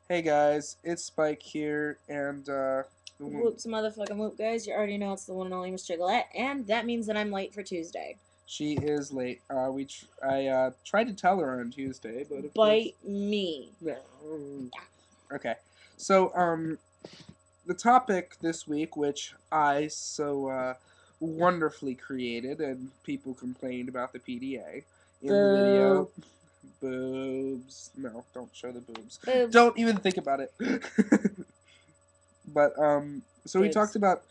Hey guys, it's Spike here, and Whoops, motherfucking whoop, guys. You already know it's the one and only Miss Jiggalette, and that means that I'm late for Tuesday. she is late. I tried to tell her on Tuesday, but of course, Bite me. no. Okay, so the topic this week, which I wonderfully created, and people complained about the PDA in the Boo. video. Boobs. No, don't show the boobs. Boobs. Don't even think about it. But so we talked Boobs. about.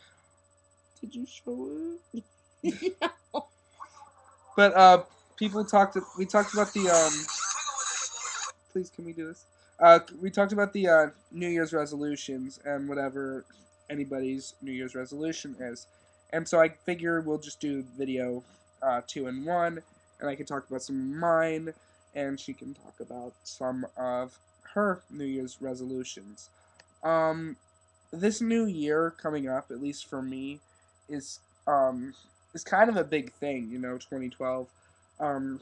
Did you show it? No. But people talked. We talked about the. Please, can we do this? We talked about the New Year's resolutions and whatever anybody's New Year's resolution is, and so I figure we'll just do video 2 and 1, and I can talk about some of mine, and she can talk about some of her New Year's resolutions. Um, this new year coming up, at least for me, is um is kind of a big thing. 2012. Um,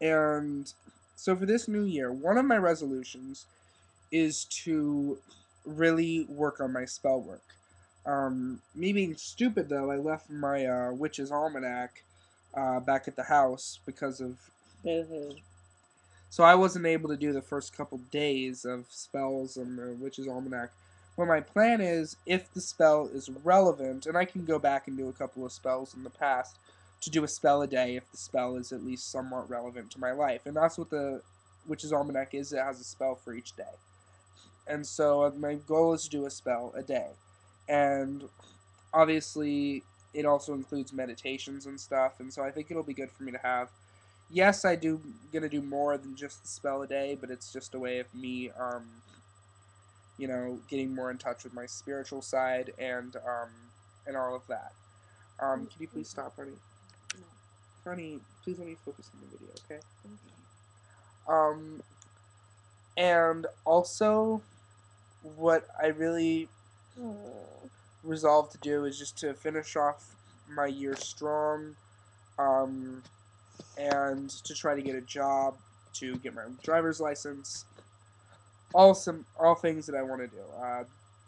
and so for this new year, one of my resolutions is to really work on my spell work. Me being stupid though, I left my Witch's Almanac back at the house because of. Boo-hoo. So I wasn't able to do the first couple days of spells and the Witch's Almanac. What my plan is, if the spell is relevant, and I can go back and do a couple of spells in the past, to do a spell a day if the spell is at least somewhat relevant to my life. And that's what the Witch's Almanac is. It has a spell for each day. And so my goal is to do a spell a day. And obviously, it also includes meditations and stuff. And so I think it'll be good for me to have. Yes, I do gonna do more than just the spell a day, but it's just a way of me, getting more in touch with my spiritual side and all of that. Can you please stop, honey? Honey, please let me focus on the video, okay? Um, and also, what I really resolved to do is just to finish off my year strong, um, and to try to get a job, to get my driver's license, all things that I want to do.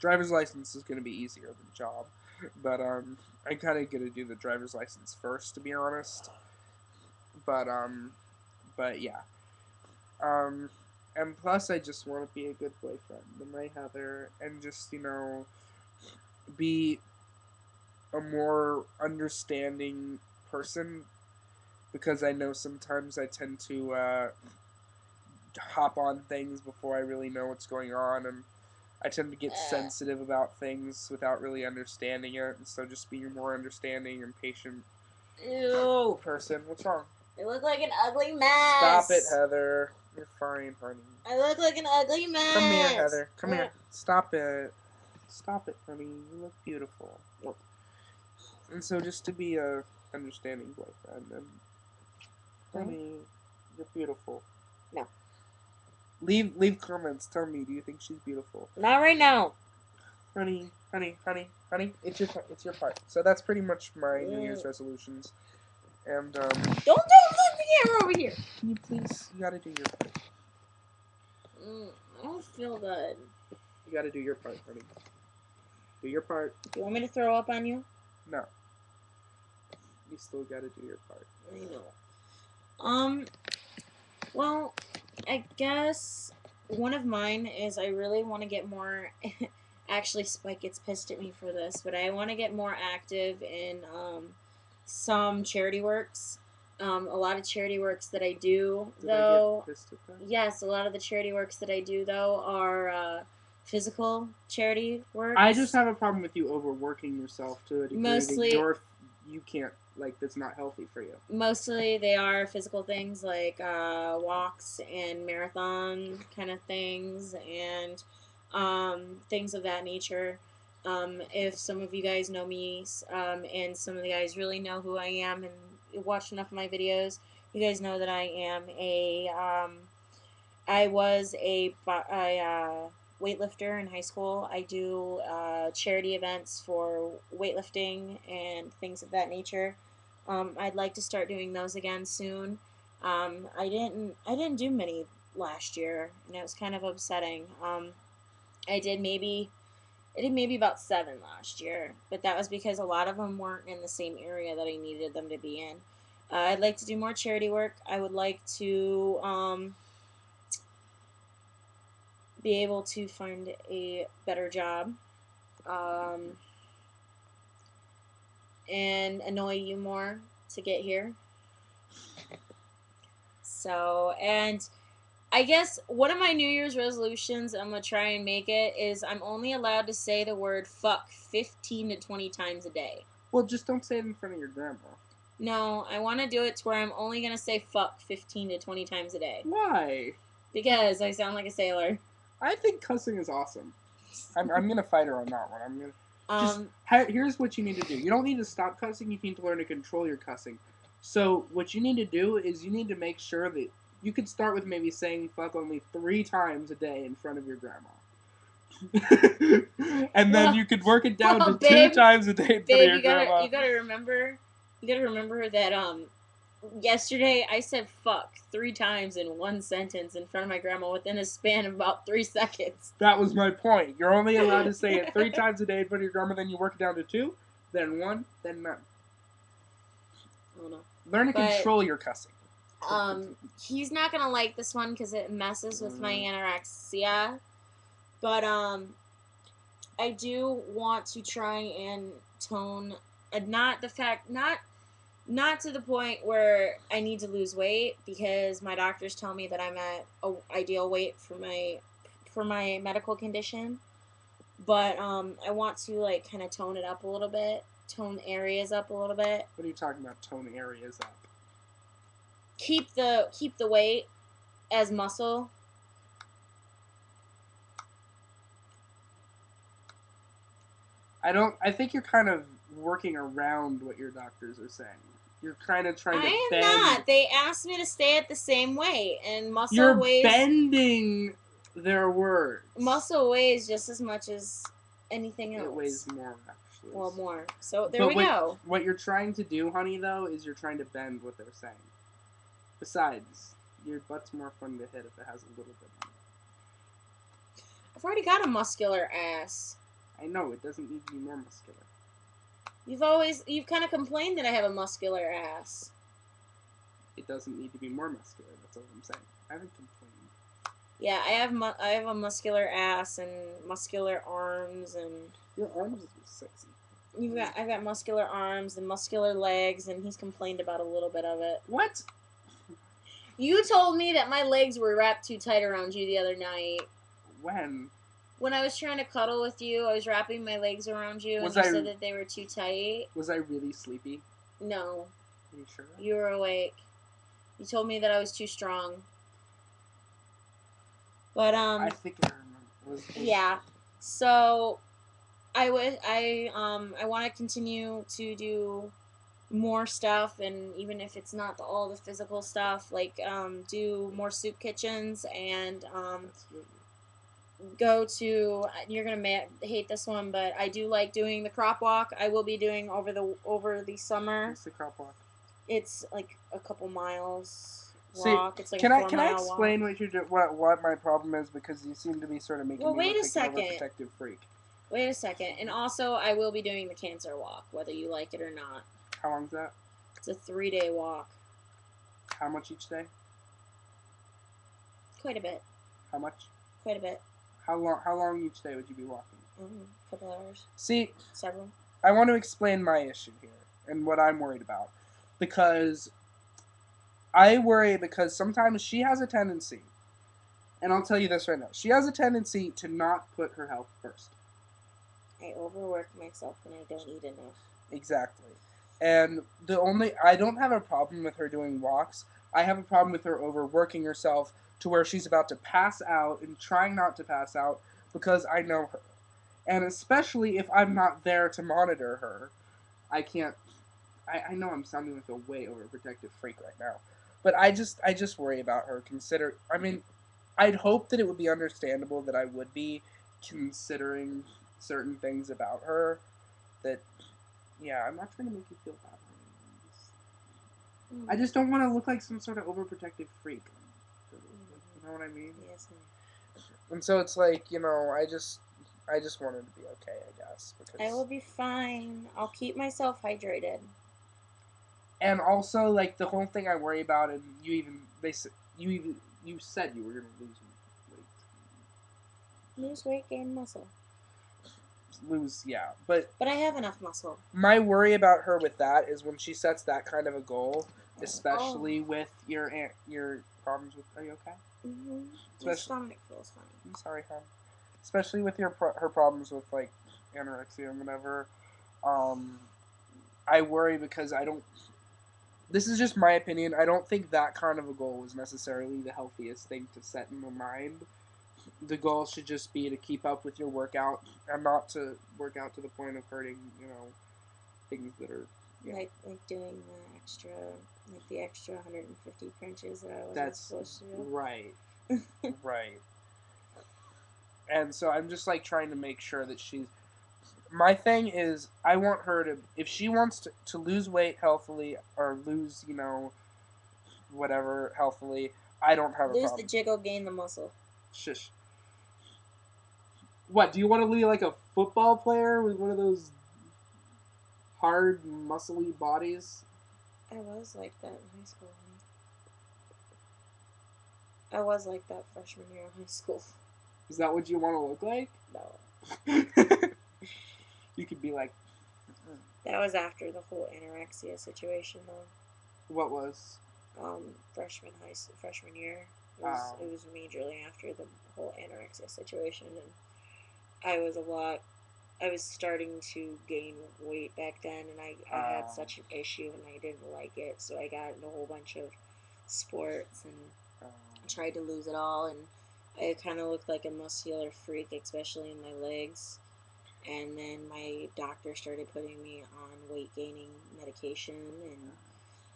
Driver's license is going to be easier than job, but I'm kind of gonna do the driver's license first, to be honest. But but yeah. Um, and plus, I just want to be a good boyfriend to my Heather, and just be a more understanding person, because I know sometimes I tend to hop on things before I really know what's going on, and I tend to get sensitive about things without really understanding it. And so just being a more understanding and patient Ew. person. What's wrong? I look like an ugly mess. Stop it, Heather. You're fine, honey. I look like an ugly mess. Come here, Heather. Come here. Stop it. Stop it, honey. You look beautiful. And so just to be a understanding boyfriend, and honey, you're beautiful. No. Leave comments. Tell me, do you think she's beautiful? Not right now. Honey, honey, honey, honey. It's your part. So that's pretty much my New Year's resolutions. And Don't flip the camera over here. Can you please? You gotta do your part. I don't feel good. You gotta do your part, honey. Do your part. Do you want me to throw up on you? No. You still gotta do your part. I know. Well, I guess one of mine is I really want to get more. Actually, Spike gets pissed at me for this, but I want to get more active in some charity works. A lot of charity works that I do, though. Yes, a lot of the charity works that I do, though, are physical charity works. I just have a problem with you overworking yourself to a degree Mostly, that you can't, that's not healthy for you. Mostly they are physical things like walks and marathon kind of things and things of that nature. If some of you guys know me and some of you guys really know who I am and watch enough of my videos, you guys know that I was a weightlifter in high school. I do charity events for weightlifting and things of that nature. I'd like to start doing those again soon. I didn't do many last year, and it was kind of upsetting. I did maybe about 7 last year, but that was because a lot of them weren't in the same area that I needed them to be in. I'd like to do more charity work. I would like to be able to find a better job, um, and annoy you more to get here. So, and I guess one of my New Year's resolutions, I'm going to try and make it, is I'm only allowed to say the word fuck 15 to 20 times a day. Well, just don't say it in front of your grandma. No, I want to do it to where I'm only going to say fuck 15 to 20 times a day. Why? Because I sound like a sailor. I think cussing is awesome. I'm going to fight her on that one. I'm going to... here's what you need to do. You don't need to stop cussing. You need to learn to control your cussing. So what you need to do is you need to make sure that you could start with maybe saying fuck only 3 times a day in front of your grandma. And then you could work it down to babe, 2 times a day in front of your grandma. You gotta remember that yesterday I said fuck 3 times in one sentence in front of my grandma within a span of about 3 seconds. That was my point. You're only allowed to say it 3 times a day in front of your grandma, then you work it down to 2, then 1, then none. Oh no. Learn to control your cussing. He's not gonna like this one because it messes with my anorexia. But I do want to try and tone, not to the point where I need to lose weight, because my doctors tell me that I'm at a ideal weight for my medical condition. But I want to like kind of tone it up a little bit, tone areas up a little bit. What are you talking about? Tone areas up? Keep the weight as muscle. I think you're kind of working around what your doctors are saying. You're kind of trying to bend. I am not. They asked me to stay at the same weight, and muscle You're weighs... bending their words. Muscle weighs just as much as anything else. It weighs more, actually. Well, more. So there we go. What you're trying to do, honey, though, is you're trying to bend what they're saying. Besides, your butt's more fun to hit if it has a little bit on it. I've already got a muscular ass. I know, it doesn't need to be more muscular. You've kind of complained that I have a muscular ass. It doesn't need to be more muscular, that's all I'm saying. I haven't complained. Yeah, I have a muscular ass and muscular arms, and... Your arms are sexy. I've got muscular arms and muscular legs, and he's complained about a little bit of it. What? You told me that my legs were wrapped too tight around you the other night. When? When I was trying to cuddle with you, I was wrapping my legs around you, and you said that they were too tight. Was I really sleepy? No. Are you sure? You were awake. You told me that I was too strong. But I think I remember. Yeah. So I want to continue to do more stuff, and even if it's not all the physical stuff, like do more soup kitchens, and go to, you're gonna hate this one, but I do like doing the crop walk. I will be doing over the summer. What's the crop walk? It's like a couple miles walk. It's like can a 4 mile explain walk. What you do? What my problem is, because you seem to be sort of making me look like an overprotective freak. Wait a second, and also I will be doing the cancer walk, whether you like it or not. How long is that? It's a 3-day walk. How much each day? Quite a bit. How much? Quite a bit. How long each day would you be walking? A couple hours. See, several. I want to explain my issue here and what I'm worried about, because I worry because sometimes she has a tendency, and I'll tell you this right now, she has a tendency to not put her health first. I overwork myself and I don't eat enough. Exactly. And I don't have a problem with her doing walks. I have a problem with her overworking herself to where she's about to pass out and trying not to pass out because I know her. And especially if I'm not there to monitor her, I can't... I know I'm sounding like a way overprotective freak right now, but I just worry about her. I'd hope that it would be understandable that I would be considering certain things about her that, yeah, I'm not trying to make you feel bad. I just don't want to look like some sort of overprotective freak. You know what I mean? Yes. And so it's like, you know, I just want her to be okay, I guess, because I will be fine. I'll keep myself hydrated. and also like the whole thing I worry about, and you said you were gonna lose weight. Lose weight, gain muscle. Yeah, but I have enough muscle. my worry about her with that is when she sets that kind of a goal, Oh. especially with your problems with. Are you okay? My stomach feels funny. I'm sorry, hon. Especially with her problems with like anorexia and whatever. I worry because I don't. This is just my opinion. I don't think that kind of a goal is necessarily the healthiest thing to set in the mind. The goal should just be to keep up with your workout and not to work out to the point of hurting, you know, things that are like doing the extra 150 crunches that I wasn't supposed to do. Right. Right. And so I'm just like trying to make sure that she's. My thing is, I want her to, if she wants to lose weight healthily or lose, you know, whatever healthily, I don't have a problem. Lose the jiggle, gain the muscle. Shush. What, do you want to be like a football player with one of those hard, muscly bodies? I was like that in high school. I was like that freshman year of high school. Is that what you want to look like? No. You could be like. That was after the whole anorexia situation, though. What was? Freshman year. It was majorly after the whole anorexia situation, and I was starting to gain weight back then, and I had such an issue, and I didn't like it, so I got into a whole bunch of sports and tried to lose it all, and I kind of looked like a muscular freak, especially in my legs. And then my doctor started putting me on weight gaining medication and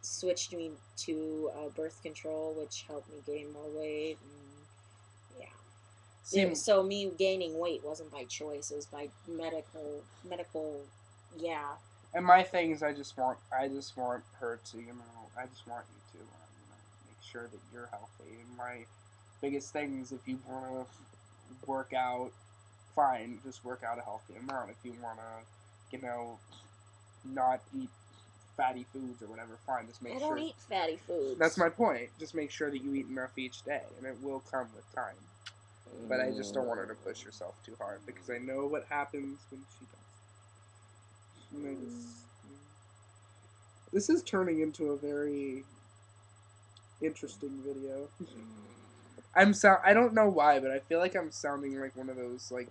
switched me to birth control, which helped me gain more weight. And yeah. So me gaining weight wasn't by choice; it was by medical. Yeah. And my thing is, I just want her to, you know, I just want you to, you know, make sure that you're healthy. And my biggest thing is, if you want to work out, fine, just work out a healthy amount. If you want to, you know, not eat fatty foods or whatever, fine, just make sure. I don't eat fatty foods. That's my point. Just make sure that you eat enough each day, and it will come with time. But I just don't want her to push herself too hard, because I know what happens when she does. This is turning into a very interesting video. I don't know why, but I feel like I'm sounding like one of those, like,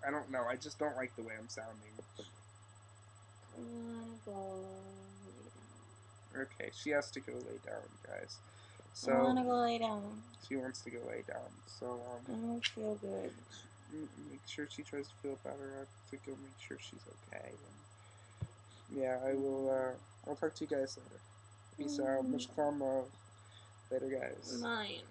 I don't know, I just don't like the way I'm sounding. Okay, she has to go lay down, guys. So I want to go lay down. She wants to go lay down. So I don't feel good. Make sure she tries to feel better. I have to go make sure she's okay. And yeah, I will. I'll talk to you guys later. Peace out. Much calm love. Later, guys. Mine.